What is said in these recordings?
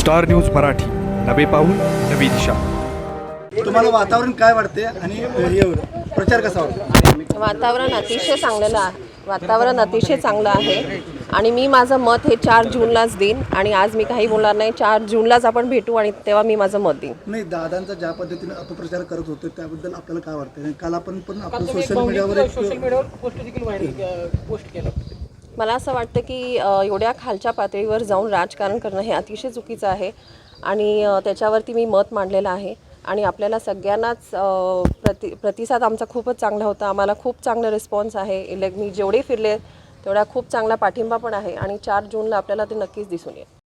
Star news Marathi, नवे पाऊल नवी दिशा। तुम्हाला वातावरण काय वाटते आणि प्रचार कसा वाटतो? वातावरण अतिशय चांगलं आहे आणि मी माझं मत हे 4 जूनलाच देईन आणि आज मी काही बोलणार नाही। 4 जूनलाच आपण भेटू आणि तेव्हा मी माझं मत देईन। नाही, दादांचा ज्या पद्धतीने अपप्रचार करत होते त्याबद्दल आपल्याला काय वाटतं? काल आपण आपलं सोशल मीडियावर पोस्ट केलं। मला असं वाटतं की एवढ्या खालच्या पातळीवर जाऊन राजकारण करणं हे अतिशय चुकीचं आहे आणि त्याच्यावरती मी मत मांडलेलं आहे आणि आपल्याला सगळ्यांनाच प्रतिसाद आमचा खूपच चांगला होता। आम्हाला खूप चांगला रिस्पॉन्स आहे। मी जेवढे फिरले तेवढा खूप चांगला पाठिंबा पण आहे आणि 4 जूनला आपल्याला ते नक्कीच दिसून येईल।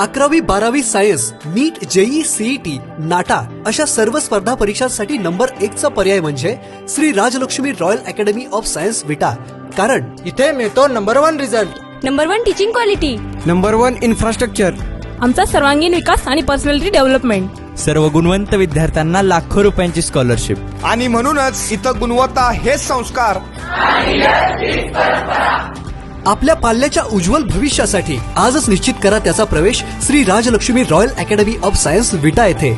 11वी 12वी science, NEET, JEE, CET, NATA अशा सर्व स्पर्धा परीक्षांसाठी नंबर 1चा पर्याय म्हणजे Shri Rajalakshmi royal academy of science Vita. कारण इथे मिळतो number 1 result, number 1 teaching quality, number 1 infrastructure, आमचा सर्वांगीण विकास आणि पर्सनॅलिटी डेव्हलपमेंट, सर्व गुणवंत विद्यार्थ्यांना लाखो रुपयांची स्कॉलरशिप आणि म्हणूनच इथं गुणवत्ता हेच संस्कार। आपल्या पाल्याच्या उज्ज्वल भविष्यासाठी आजच निश्चित करा त्याचा प्रवेश Shri Rajalakshmi royal academy of science Vita येथे।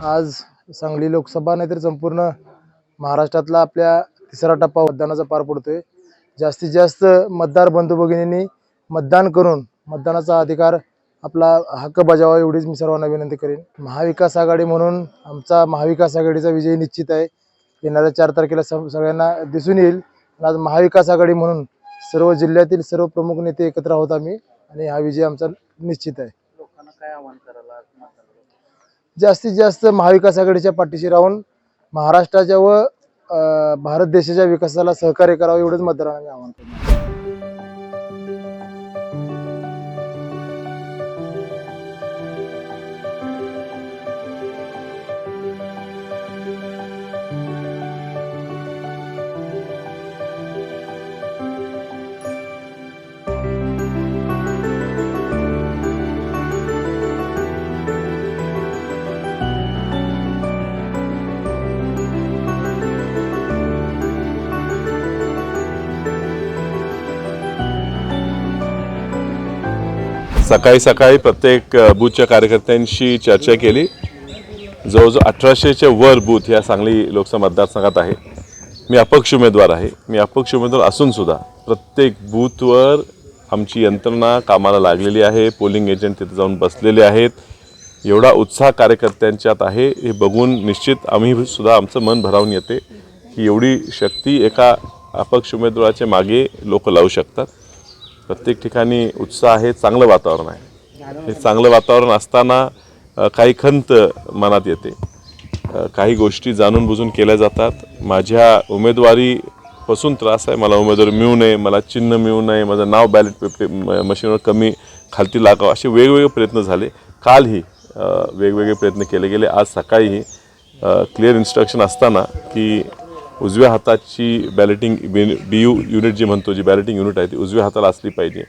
आज सांगली लोकसभा नाही तर संपूर्ण महाराष्ट्रातला आपल्या तिसरा टप्पा मतदानाचा पार पडतोय। जास्तीत जास्त मतदार बंधू भगिनींनी मतदान करून मतदानाचा अधिकार आपला हक्क बजावा एवढीच मी सर्वांना विनंती करेन। महाविकास आघाडी म्हणून आमचा महाविकास आघाडीचा विजय निश्चित आहे। येणाऱ्या 4 तारखेला सगळ्यांना दिसून येईल। आज महाविकास आघाडी म्हणून सर्व जिल्ह्यातील सर्व प्रमुख नेते एकत्र आहोत आम्ही आणि हा विजय आमचा निश्चित आहे। लोकांना काय आव्हान करायला? जास्तीत जास्त महाविकास आघाडीच्या पाठीशी राहून महाराष्ट्राच्या व भारत देशाच्या विकासाला सहकार्य करावं एवढंच मतदारांना मी आवाहन करतो। सकाळी सकाळी प्रत्येक बूथच्या कार्यकर्त्यांशी चर्चा केली। जवळजवळ 1800च्या वर बूथ या सांगली लोकसभा मतदारसंघात आहे। मी अपक्ष उमेदवार आहे। मी अपक्ष उमेदवार असून सुद्धा प्रत्येक बूथवर आमची यंत्रणा कामाला लागलेली आहे। पोलिंग एजंट तिथे जाऊन बसलेले आहेत। एवढा उत्साह कार्यकर्त्यांच्यात आहे हे बघून निश्चित आम्ही सुद्धा आमचं मन भरावून येते की एवढी शक्ती एका अपक्ष उमेदवाराच्या मागे लोक लावू शकतात। प्रत्येक ठिकाणी उत्साह आहे, चांगलं वातावरण आहे। हे चांगलं वातावरण असताना काही खंत मनात येते। काही गोष्टी जाणून बुजून केल्या जातात। माझ्या उमेदवारीपासून त्रास आहे। मला उमेदवारी मिळू नये, मला चिन्ह मिळू नये, माझं नाव बॅलेट मशीनवर कमी खालती लागावं असे वेगवेगळे प्रयत्न झाले। कालही वेगवेगळे प्रयत्न केले गेले। आज सकाळीही क्लिअर इन्स्ट्रक्शन असताना की उजव्या हाताची बॅलेटिंग BU युनिट जी म्हणतो, जी बॅलेटिंग युनिट आहे ती उजव्या हाताला असली पाहिजे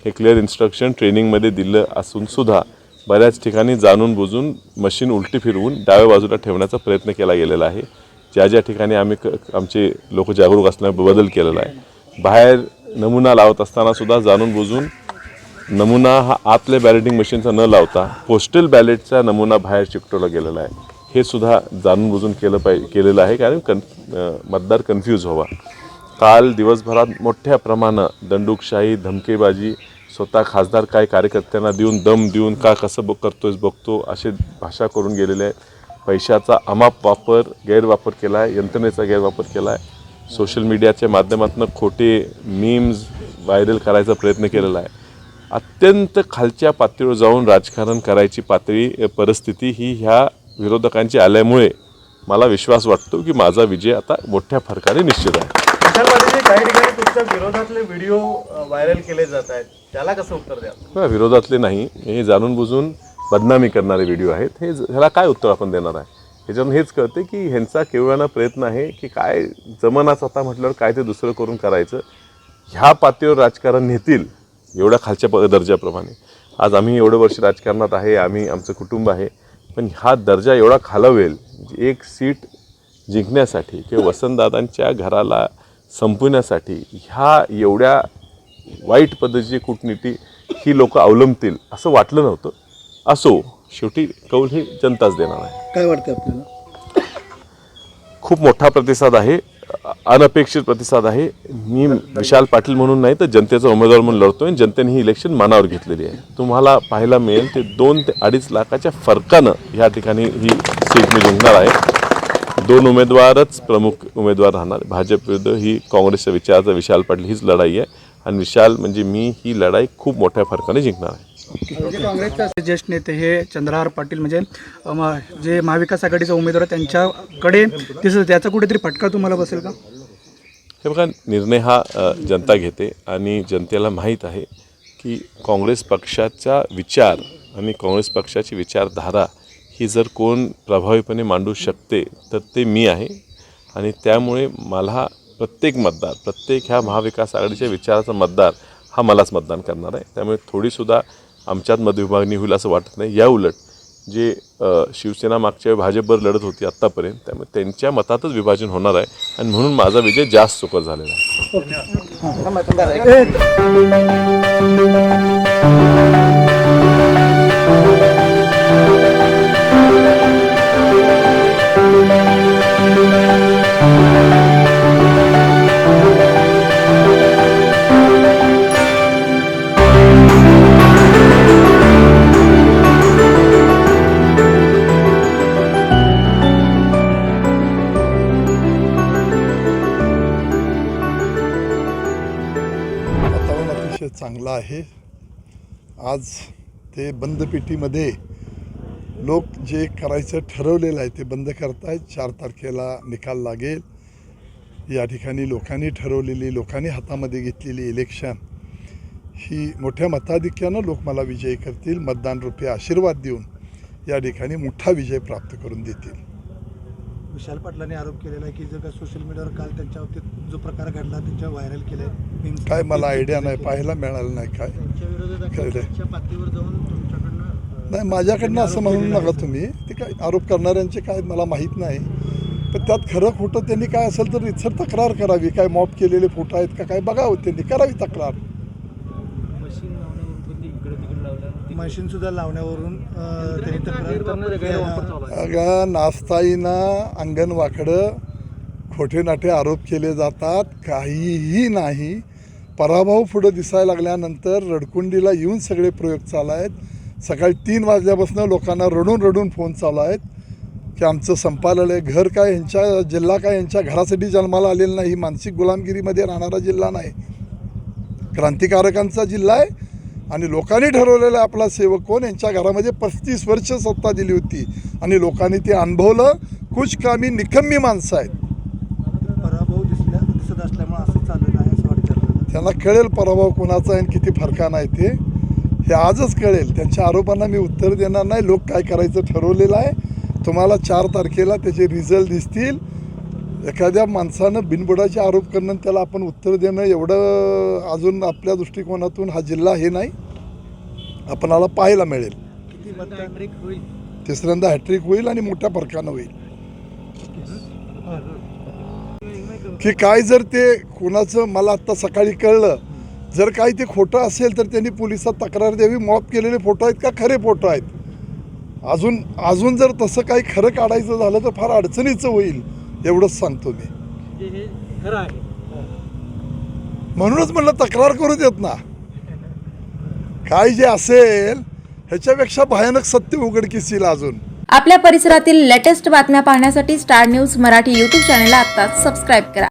हे क्लिअर इन्स्ट्रक्शन ट्रेनिंगमध्ये दिलं असून सुद्धा बऱ्याच ठिकाणी जाणून बुजून मशीन उलटी फिरवून डाव्या बाजूला ठेवण्याचा प्रयत्न केला गेलेला आहे। ज्या ठिकाणी आमचे लोक जागरूक असल्यामुळे बदल केलेला आहे। बाहेर नमुना लावत असताना सुद्धा जाणून बुजून नमुना हा आतल्या बॅलेटिंग मशीनचा न लावता पोस्टल बॅलेटचा नमुना बाहेर चिकटवला गेलेला आहे। हे सुद्धा जाणून बुजून केलेलं आहे कारण मतदार कन्फ्यूज व्हावा। काल दिवसभरात मोठ्या प्रमाणात दंडुकशाही, धमकेबाजी, स्वतः खासदार काय कार्यकर्त्यांना देऊन दम देऊन का कसं करतोयस बघतो असे भाषा करून गेलेले आहेत। पैशाचा अमाप वापर, गैरवापर केला आहे, यंत्रणेचा गैरवापर केला आहे। सोशल मीडियाच्या माध्यमातून खोटे मीम्स व्हायरल करायचा प्रयत्न केलेला आहे। अत्यंत खालच्या पातळीवर जाऊन राजकारण करायची परिस्थिती ही ह्या विरोधकांची आल्यामुळे मला विश्वास वाटतो की माझा विजय आता मोठ्या फरकाने निश्चित आहे। विशाल पाटील, काही ठिकाणी तुमच्या विरोधातले व्हिडिओ व्हायरल केले जात आहेत, त्याला कसं उत्तर द्या? विरोधातले नाही, हे जाणून बुजून बदनामी करणारे व्हिडिओ आहेत. ह्याला काय उत्तर आपण देणार आहे? ह्याच्यातून हेच कळते की ह्यांचा केवळानं प्रयत्न आहे की काय जमानाच आता म्हटल्यावर काय ते दुसरं करून करायचं. ह्या पातळीवर राजकारण नेतील एवढ्या खालच्या दर्जाप्रमाणे. आज आम्ही एवढं वर्ष राजकारणात आहे, आमचं कुटुंब आहे, पण हा दर्जा एवढा खालवेल एक सीट जिंकण्यासाठी किंवा वसंतदादांच्या घराला संपवण्यासाठी ह्या एवढ्या वाईट पद्धतीची कूटनीती ही लोक अवलंबतील असं वाटलं नव्हतं. असो, शेवटी कौल ही जनताच देणार आहे. काय वाटतं आपल्याला? खूप मोठा प्रतिसाद आहे, अनपेक्षित प्रतिसाद आहे. मी विशाल पाटील म्हणून नाही तर जनतेचा उमेदवार म्हणून लढतोय. जनतेने ही इलेक्शन मनावर घेतलेली आहे. तुम्हाला पाहायला मिळेल ते 2 ते 2.5 लाखाच्या फरकानं या ठिकाणी ही सीट मी जिंकणार आहे. 2 उमेदवारच प्रमुख उमेदवार राहणार. भाजप विरुद्ध ही काँग्रेसच्या विचाराचा विशाल पाटील हीच लढाई आहे आणि विशाल म्हणजे मी ही लढाई खूप मोठ्या फरकाने जिंकणार आहे. काँग्रेसचे ज्येष्ठ नेते हे चंद्रहार पाटील म्हणजे जे महाविकास आघाडीचे उमेदवार त्यांच्याकडे दिसत, त्याचा कुठेतरी फटका तुम्हाला बसेल का? हे बघा, निर्णय हा जनता घेते आणि जनतेला माहीत आहे की काँग्रेस पक्षाचा विचार आणि काँग्रेस पक्षाची विचारधारा ही जर कोण प्रभावीपणे मांडू शकते तर ते मी आहे. आणि त्यामुळे मला प्रत्येक मतदार, प्रत्येक ह्या महाविकास आघाडीच्या विचाराचा मतदार हा मलाच मतदान करणार आहे. त्यामुळे थोडीसुद्धा आमच्यात मतविभागणी होईल असं वाटत नाही. या उलट जे शिवसेना मागच्या भाजपवर लढत होती आत्तापर्यंत, त्यामुळे त्यांच्या मतातच विभाजन होणार आहे आणि म्हणून माझा विजय जास्त सुकर झालेला आहे. चांगला आहे. आज ते बंद पेटीमध्ये लोक जे करायचं ठरवलेलं आहे ते बंद करतायत. 4 तारखेला निकाल लागेल. या ठिकाणी लोकांनी ठरवलेली, लोकांनी हातामध्ये घेतलेली इलेक्शन ही मोठ्या मताधिक्यानं लोक मला विजयी करतील. मतदान रूपी आशीर्वाद देऊन या ठिकाणी मोठा विजय प्राप्त करून देतील. विशाल पाटलांनी आरोप केलेला आहे की जर का सोशल मीडियावर काल त्यांच्या बाबतीत जो प्रकार घडला त्यांच्या व्हायरल केलाय. काय मला आयडिया नाही, पाहायला मिळालं नाही. काय नाही, माझ्याकडनं असं म्हणून नका तुम्ही. ते काय आरोप करणाऱ्यांचे काय मला माहीत नाही, पण त्यात खरं खोटं त्यांनी काय असेल तर इथं तक्रार करावी. काय मॉप केलेले फोटो आहेत का काय बघावं, त्यांनी करावी तक्रार. मशीन सुद्धा लावण्यावरून अगं नास्ताईनं अंगण वाकडं खोटे नाटे आरोप केले जातात. काहीही नाही. पराभव पुढं दिसायला लागल्यानंतर रडकुंडीला येऊन सगळे प्रयोग चालू आहेत. सकाळी 3 वाजल्यापासून लोकांना रडून रडून फोन चालू आहेत की आमचं संपालेलं आहे. घर काय यांच्या, जिल्हा काय यांच्या घरासाठी जन्माला आलेला नाही. मानसिक गुलामगिरीमध्ये राहणारा जिल्हा नाही, क्रांतिकारकांचा जिल्हा आहे. आणि लोकांनी ठरवलेलं आपला सेवक कोण, यांच्या घरामध्ये 35 वर्ष सत्ता दिली होती आणि लोकांनी ते अनुभवलं. कुचकामी निकम्मी माणसं आहेत. पराभव दिसत असल्यामुळे असं चाललेलं आहे असं वाटतं. त्यांना कळेल पराभव कोणाचा आहे आणि किती फरकानं आहे ते. हे आजच कळेल. त्यांच्या आरोपांना मी उत्तर देणार नाही. लोक काय करायचं ठरवलेलं आहे. तुम्हाला 4 तारखेला त्याचे रिझल्ट दिसतील. एखाद्या माणसानं बिनबुडाचे आरोप करणं, त्याला आपण उत्तर देणं एवढं अजून आपल्या दृष्टिकोनातून हा जिल्हा हे नाही, आपणाला पाहायला मिळेल. तिसऱ्यांदा हॅट्रिक होईल आणि मोठ्या फरकानं होईल. की काय जर ते कोणाचं मला आत्ता सकाळी कळलं, जर काही ते खोटं असेल तर त्यांनी पोलिसात तक्रार द्यावी. मॉप केलेले फोटो आहेत का खरे फोटो आहेत. अजून जर तसं काही खरं काढायचं झालं तर फार अडचणीचं होईल, एवढंच सांगतो मी. म्हणूनच म्हणलं तक्रार करू देत ना. काय जे असेल ह्याच्यापेक्षा भयानक सत्य उघडकीस येईल अजून. आपल्या परिसरातील लेटेस्ट बातम्या पाहण्यासाठी स्टार न्यूज मराठी यूट्यूब चॅनलला आत्ताच सबस्क्राईब करा.